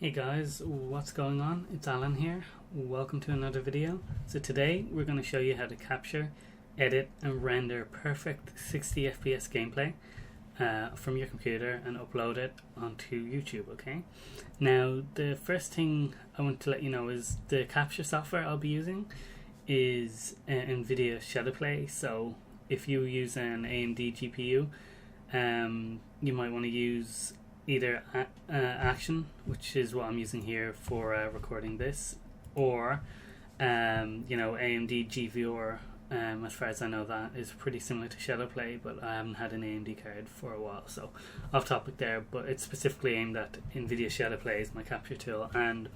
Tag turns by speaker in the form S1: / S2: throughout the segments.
S1: Hey guys, what's going on? It's Alan here. Welcome to another video. So today we're going to show you how to capture, edit and render perfect 60 FPS gameplay from your computer and upload it onto YouTube, okay? Now the first thing I want to let you know is the capture software I'll be using is Nvidia Shadowplay. So if you use an AMD GPU, you might want to use either Action, which is what I'm using here for recording this, or AMD GVR. As far as I know, that is pretty similar to Shadowplay, but I haven't had an AMD card for a while, so off topic there. But it's specifically aimed at Nvidia Shadowplay is my capture tool, and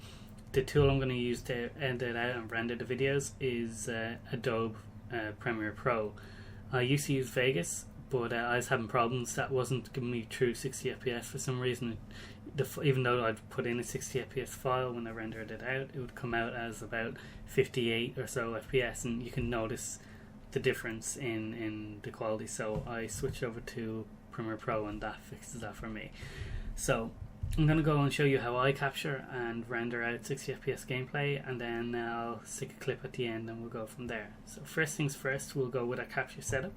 S1: the tool I'm going to use to edit out and render the videos is Adobe Premiere Pro. I used to use Vegas, but I was having problems. That wasn't giving me true 60 FPS for some reason. Even though I'd put in a 60 FPS file, when I rendered it out, it would come out as about 58 or so FPS, and you can notice the difference in the quality. So I switched over to Premiere Pro, and that fixes that for me. So I'm going to go and show you how I capture and render out 60 FPS gameplay, and then I'll stick a clip at the end and we'll go from there. So first things first, we'll go with a capture setup.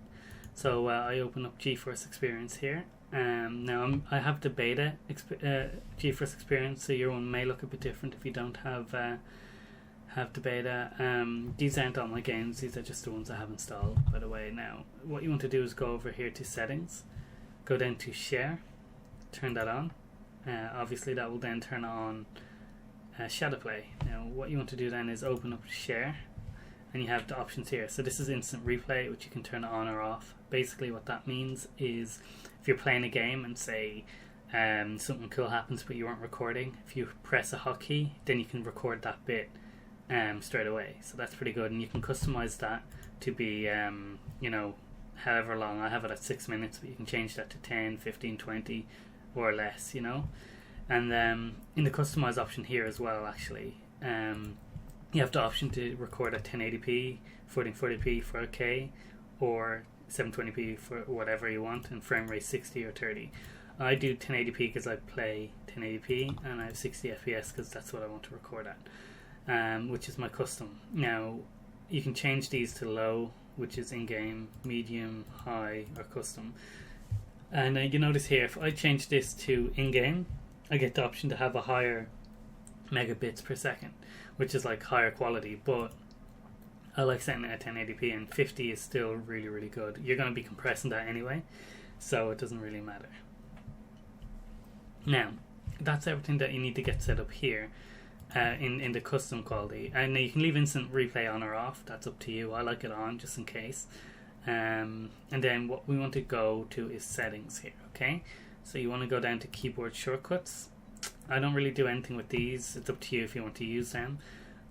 S1: So I open up GeForce Experience here. Now I have the beta GeForce Experience, so your one may look a bit different if you don't have the beta. These aren't all my games, these are just the ones I have installed, by the way. Now what you want to do is go over here to Settings, go down to Share, turn that on. Obviously that will then turn on Shadowplay. Now what you want to do then is open up Share, and you have the options here. So this is instant replay, which you can turn on or off. Basically what that means is if you're playing a game and say something cool happens but you weren't recording, if you press a hotkey, then you can record that bit straight away. So that's pretty good, and you can customize that to be however long. I have it at 6 minutes, but you can change that to 10, 15, 20 or less, and in the customize option here as well, actually, you have the option to record at 1080p, 1440p, 4K, or 720p for whatever you want, and frame rate 60 or 30. I do 1080p because I play 1080p, and I have 60 FPS because that's what I want to record at, which is my custom. Now you can change these to low, which is in-game, medium, high, or custom. And you notice here, if I change this to in-game, I get the option to have a higher megabits per second, which is like higher quality, but I like setting it at 1080p, and 50 is still really, really good. You're going to be compressing that anyway, so it doesn't really matter. Now, that's everything that you need to get set up here in the custom quality. And you can leave instant replay on or off, that's up to you. I like it on just in case. And then what we want to go to is settings here, okay? So you want to go down to keyboard shortcuts. I don't really do anything with these, it's up to you if you want to use them.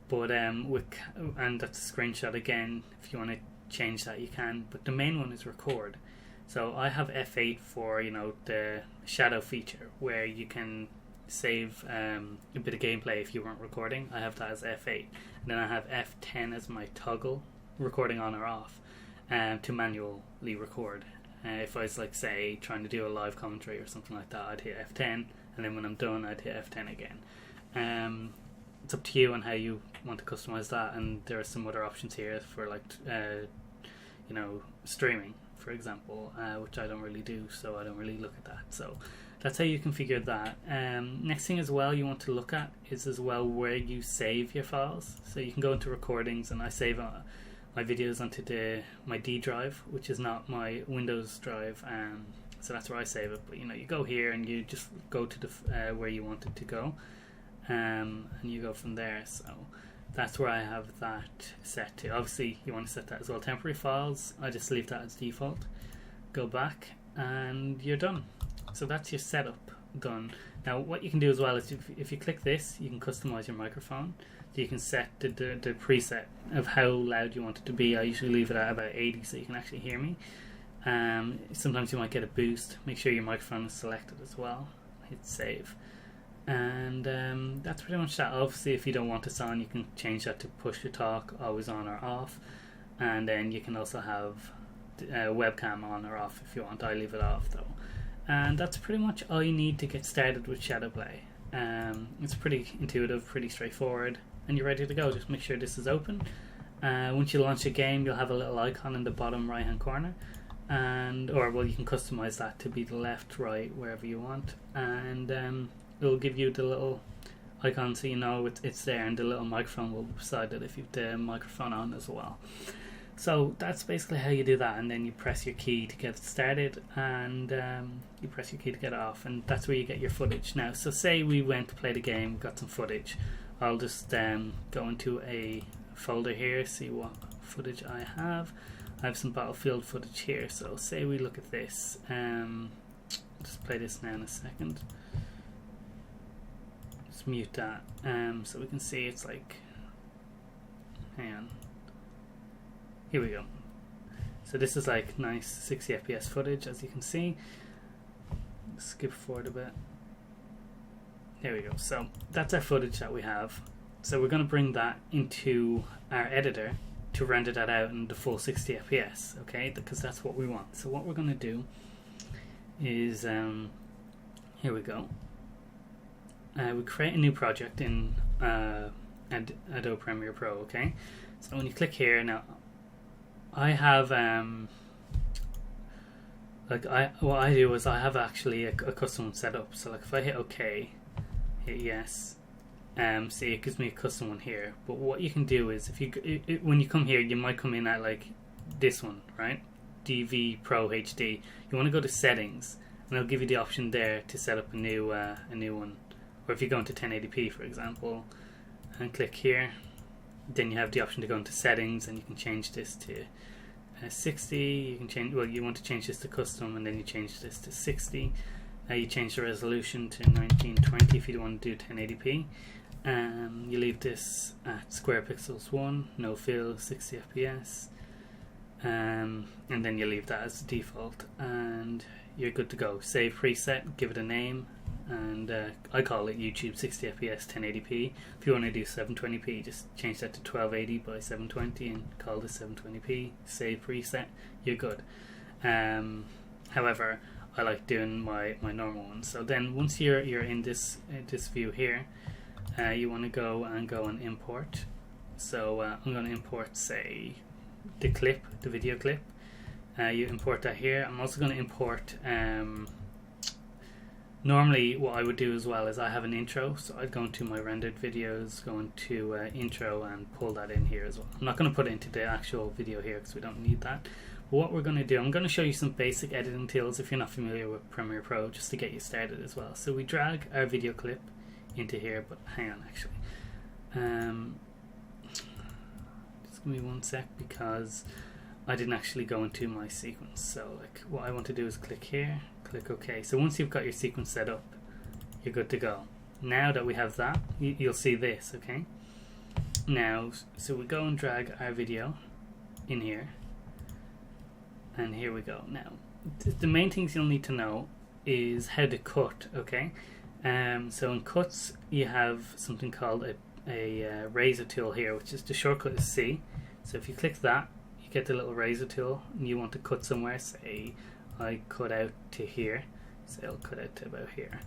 S1: But and that's a screenshot again. If you want to change that, you can. But the main one is record. So I have F8 for the shadow feature, where you can save a bit of gameplay if you weren't recording. I have that as F8, and then I have F10 as my toggle, recording on or off, to manually record. If I was say trying to do a live commentary or something like that, I'd hit F10, and then when I'm done, I'd hit F10 again. It's up to you on how you want to customize that, and there are some other options here for streaming, for example, which I don't really do, so I don't really look at that. So that's how you configure that. Next thing as well you want to look at is as well where you save your files. So you can go into recordings, and I save my videos onto my D drive, which is not my Windows drive, so that's where I save it. But you go here and you just go to the where you want it to go. And you go from there. So that's where I have that set to. Obviously you want to set that as well. Temporary files, I just leave that as default. Go back and you're done. So that's your setup done. Now what you can do as well is if you click this, you can customize your microphone. So you can set the preset of how loud you want it to be. I usually leave it at about 80 so you can actually hear me. Sometimes you might get a boost. Make sure your microphone is selected as well. Hit save. And that's pretty much that. Obviously if you don't want this on, you can change that to push to talk, always on or off, and then you can also have webcam on or off if you want. I leave it off though. And that's pretty much all you need to get started with Shadowplay. It's pretty intuitive, pretty straightforward, and you're ready to go. Just make sure this is open. Once you launch a game, you'll have a little icon in the bottom right hand corner, or well, you can customize that to be the left, right, wherever you want, and it'll give you the little icon so you know it's there, and the little microphone will be beside it if you've the microphone on as well. So that's basically how you do that, and then you press your key to get it started, and you press your key to get it off, and that's where you get your footage. Now, so say we went to play the game, got some footage. I'll just go into a folder here, see what footage I have. I have some Battlefield footage here, so say we look at this. Just play this now in a second. Just mute that, so we can see it's like, hang on. Here we go. So this is like nice 60 FPS footage, as you can see. Skip forward a bit. There we go. So that's our footage that we have. So we're going to bring that into our editor to render that out in the full 60 FPS, okay? Because that's what we want. So what we're going to do is, here we go. We create a new project in Adobe Premiere Pro, okay? So when you click here, now I have what I do is I have actually a custom one set up. So like if I hit OK, hit yes, see it gives me a custom one here. But what you can do is if you when you come here, you might come in at like this one, right? DV Pro HD. You want to go to settings, and it'll give you the option there to set up a new one. Or if you go into 1080p, for example, and click here, then you have the option to go into settings, and you can change this to 60. You can change, well, you want to change this to custom, and then you change this to 60. You change the resolution to 1920 if you don't want to do 1080p. You leave this at square pixels 1, no fill, 60 FPS, and then you leave that as the default, and you're good to go. Save preset, give it a name, and I call it YouTube 60 FPS 1080p. If you want to do 720p, just change that to 1280 by 720 and call this 720p. Save preset, you're good. However, I like doing my normal one. So then once you're in this view here, you want to go and import. So I'm going to import, say, the video clip. You import that here. I'm also going to import normally what I would do as well is I have an intro, so I'd go into my rendered videos, go into intro and pull that in here as well. I'm not going to put it into the actual video here because we don't need that. But what we're going to do, I'm going to show you some basic editing tools if you're not familiar with Premiere Pro, just to get you started as well. So we drag our video clip into here, but hang on actually. Just give me one sec because I didn't actually go into my sequence. So like what I want to do is click here, click OK. So once you've got your sequence set up, you're good to go. Now that we have that, you'll see this, okay? Now, so we go and drag our video in here, and here we go. Now, the main things you'll need to know is how to cut, okay? So in cuts, you have something called a razor tool here, which is the shortcut is C. So if you click that, you get the little razor tool, and you want to cut somewhere. Say I cut out to here, so I'll cut out to about here.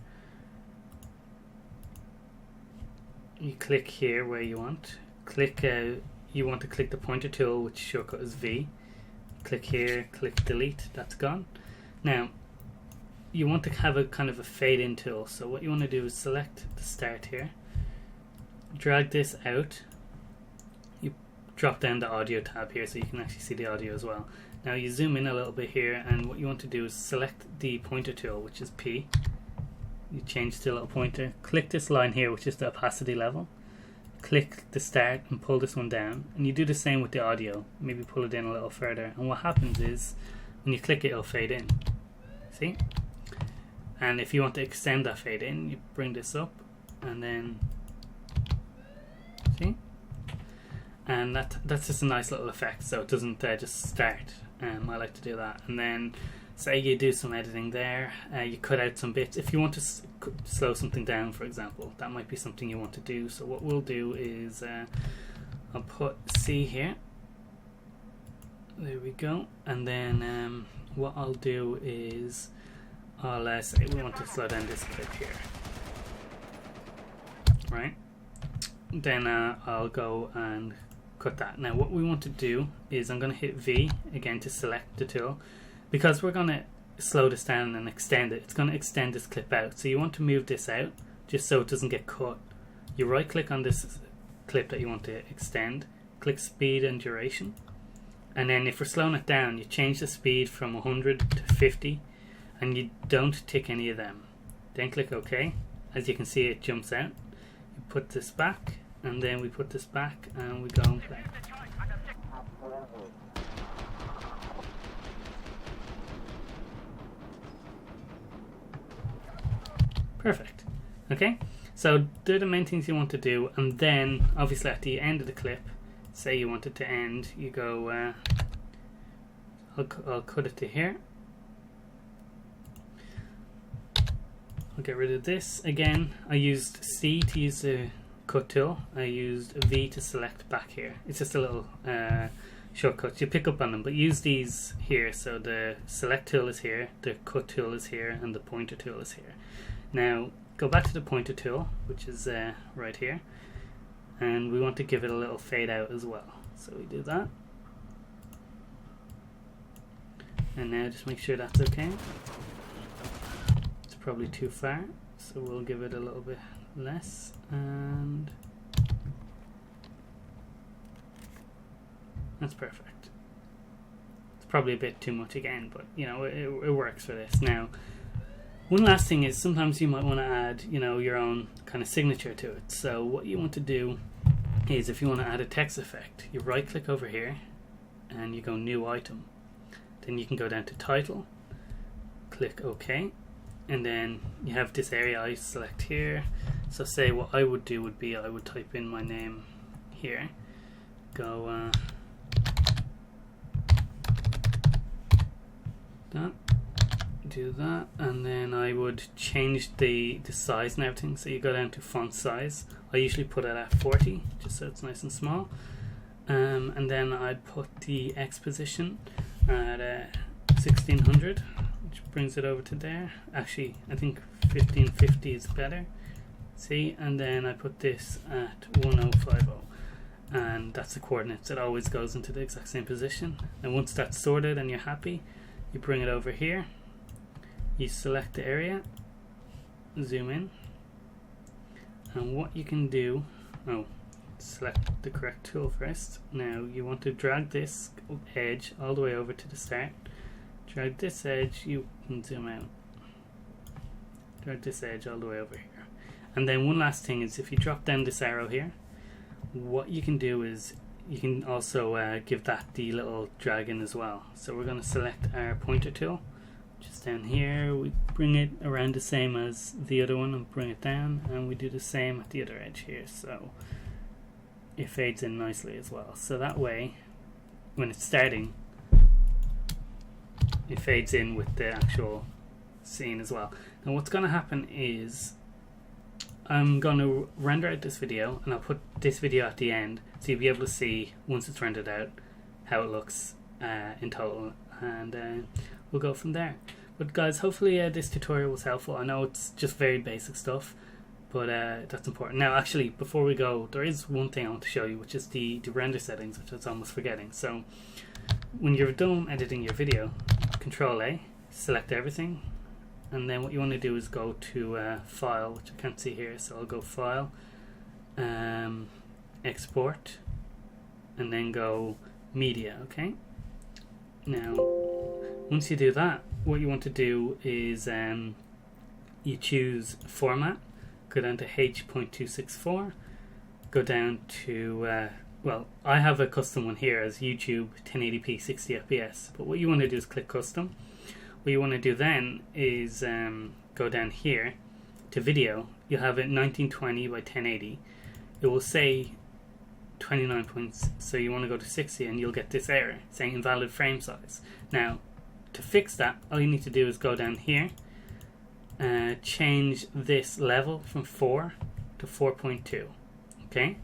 S1: You click here where you want. You want to click the pointer tool, which shortcut is V. Click here, click delete, that's gone. Now you want to have a kind of a fade in tool, so what you want to do is select the start here, drag this out, you drop down the audio tab here so you can actually see the audio as well. Now you zoom in a little bit here, and what you want to do is select the pointer tool, which is P. You change to a little pointer, click this line here, which is the opacity level, click the start and pull this one down, and you do the same with the audio, maybe pull it in a little further, and what happens is when you click it, it'll fade in, see? And if you want to extend that fade in, you bring this up and then see, and that's just a nice little effect, so it doesn't just start. I like to do that. And then say you do some editing there, you cut out some bits. If you want to slow something down, for example, that might be something you want to do. So what we'll do is I'll put C here, there we go, and then what I'll do is I'll say we want to slow down this clip here. right? Then I'll go and cut that. Now what we want to do is I'm going to hit V again to select the tool. Because we're going to slow this down and extend it, it's going to extend this clip out. So you want to move this out just so it doesn't get cut. You right click on this clip that you want to extend, click speed and duration, and then if we're slowing it down, you change the speed from 100 to 50 and you don't tick any of them. Then click OK. As you can see, it jumps out. You put this back, and then we put this back and we go and play. Perfect. Okay, so they're the main things you want to do, and then obviously at the end of the clip, say you want it to end, you go I'll cut it to here. I'll get rid of this. Again, I used C to use the cut tool. I used V to select back here. It's just a little shortcut. You pick up on them, but use these here. So the select tool is here, the cut tool is here, and the pointer tool is here. Now go back to the pointer tool, which is right here, and we want to give it a little fade out as well. So we do that, and now just make sure that's okay. It's probably too far, so we'll give it a little bit less, and that's perfect. It's probably a bit too much again, but you know, it works for this. Now one last thing is sometimes you might want to add, you know, your own kind of signature to it. So what you want to do is, if you want to add a text effect, you right click over here and you go new item. Then you can go down to title, click OK, and then you have this area I select here. So say what I would do would be I would type in my name here, go that, do that, and then I would change the size and everything. So you go down to font size. I usually put it at 40 just so it's nice and small, and then I'd put the X position at 1600, which brings it over to there. Actually, I think 1550 is better. See, and then I put this at 1050, and that's the coordinates. It always goes into the exact same position. And once that's sorted and you're happy, you bring it over here, you select the area, zoom in, and what you can do, select the correct tool first. Now you want to drag this edge all the way over to the start. Drag this edge, you can zoom out. Drag this edge all the way over here. And then one last thing is, if you drop down this arrow here, what you can do is you can also give that the little dragon as well. So we're going to select our pointer tool, just down here. We bring it around the same as the other one and bring it down, and we do the same at the other edge here, so it fades in nicely as well. So that way, when it's starting, it fades in with the actual scene as well. Now what's going to happen is I'm going to render out this video, and I'll put this video at the end so you'll be able to see, once it's rendered out, how it looks in total, and we'll go from there. But guys, hopefully this tutorial was helpful. I know it's just very basic stuff, but that's important. Now actually, before we go, there is one thing I want to show you, which is the render settings, which I was almost forgetting. So when you're done editing your video, Control A, select everything, and then what you want to do is go to File, which I can't see here, so I'll go File, Export, and then go Media. Okay, now once you do that, what you want to do is you choose Format, go down to H.264, go down to well, I have a custom one here as YouTube 1080p 60 FPS, but what you want to do is click Custom. What you want to do then is go down here to Video. You'll have it 1920 by 1080. It will say 29 points, so you want to go to 60 and you'll get this error saying invalid frame size. Now to fix that, all you need to do is go down here, change this level from 4 to 4.2. Okay,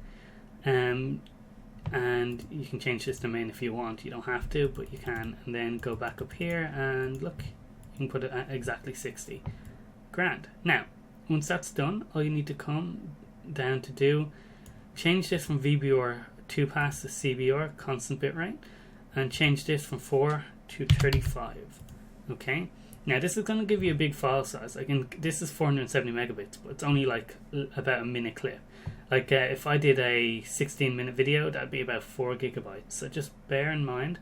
S1: and you can change this domain if you want. You don't have to, but you can. And then go back up here and look, you can put it at exactly 60. Grand. Now once that's done, all you need to come down to do, change this from VBR 2 pass to CBR, constant bitrate, and change this from 4 to 35. Okay, now this is going to give you a big file size. Like this is 470 megabits, but it's only like about a minute clip. Like if I did a 16-minute video, that'd be about 4 gigabytes. So just bear in mind,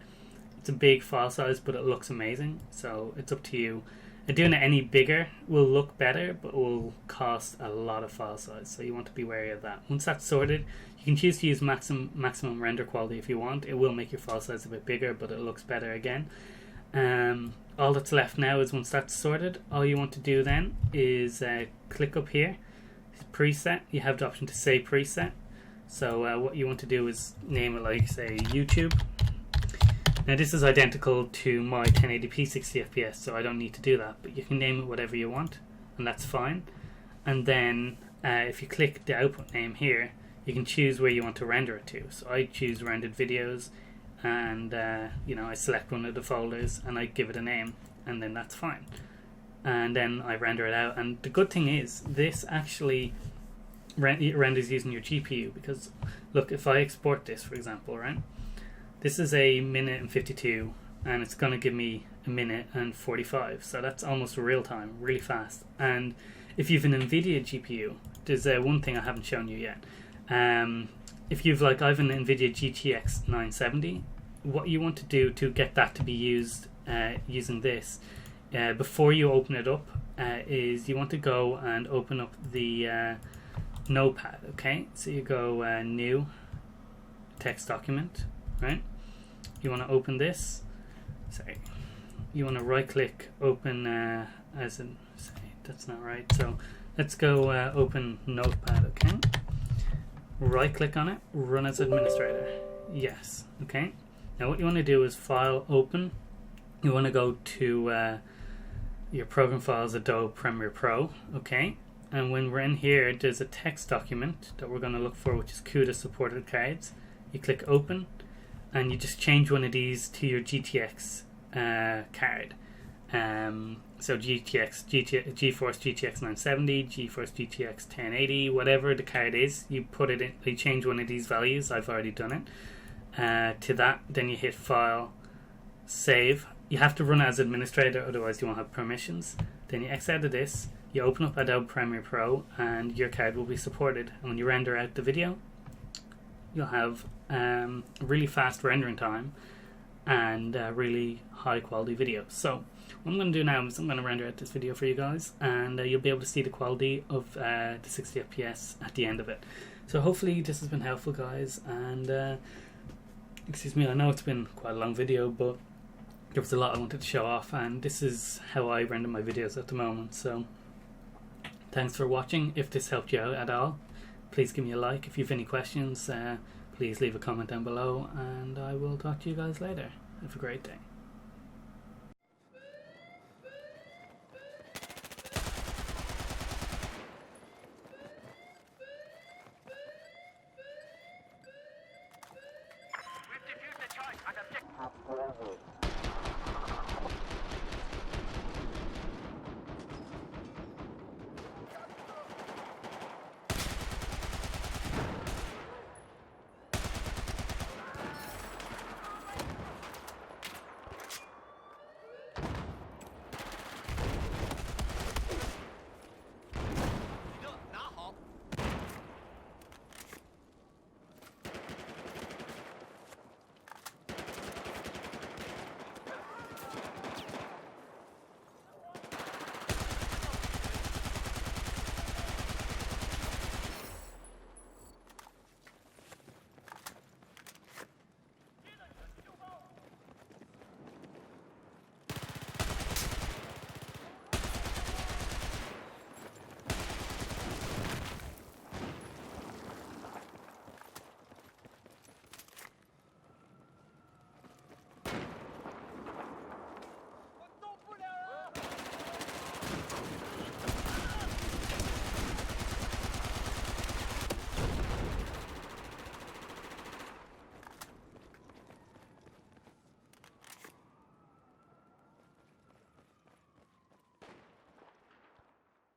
S1: it's a big file size, but it looks amazing. So it's up to you. Doing it any bigger will look better, but will cost a lot of file size. So you want to be wary of that. Once that's sorted, you can choose to use maximum render quality if you want. It will make your file size a bit bigger, but it looks better again. All that's left now is, once that's sorted, all you want to do then is click up here, preset. You have the option to save preset. So what you want to do is name it, like, say, YouTube. Now this is identical to my 1080p 60 FPS, so I don't need to do that, but you can name it whatever you want, and that's fine. And then if you click the output name here, you can choose where you want to render it to. So I choose rendered videos, and I select one of the folders and I give it a name, and then that's fine. And then I render it out. And the good thing is, this actually renders using your GPU, because look, if I export this, for example, right, this is a minute and 52, and it's going to give me a minute and 45, so that's almost real time, really fast. And if you've an Nvidia GPU, there's one thing I haven't shown you yet. If you've, like, I have an Nvidia GTX 970, what you want to do to get that to be used using this, before you open it up, is you want to go and open up the notepad. Okay, so you go new text document, right? You want to open this. Sorry, you want to right click, open as in, sorry, that's not right. So let's go open notepad. Okay, right click on it, run as administrator. Yes. Okay, now what you want to do is file, open. You want to go to your program files, Adobe Premiere Pro. Okay, and when we're in here, there's a text document that we're going to look for, which is CUDA supported cards. You click open, and you just change one of these to your GTX card. So GeForce GTX 970, GeForce GTX 1080, whatever the card is, you put it in. You change one of these values. I've already done it. To that, then you hit File, Save. You have to run it as administrator, otherwise you won't have permissions. Then you exit out of this. You open up Adobe Premiere Pro, and your card will be supported. And when you render out the video, you'll have really fast rendering time and really high quality video. So what I'm going to do now is I'm going to render out this video for you guys, and you'll be able to see the quality of the 60 FPS at the end of it. So hopefully this has been helpful, guys, and excuse me, I know it's been quite a long video, but there was a lot I wanted to show off, and this is how I render my videos at the moment. So thanks for watching. If this helped you out at all, please give me a like. If you have any questions, please leave a comment down below, and I will talk to you guys later. Have a great day.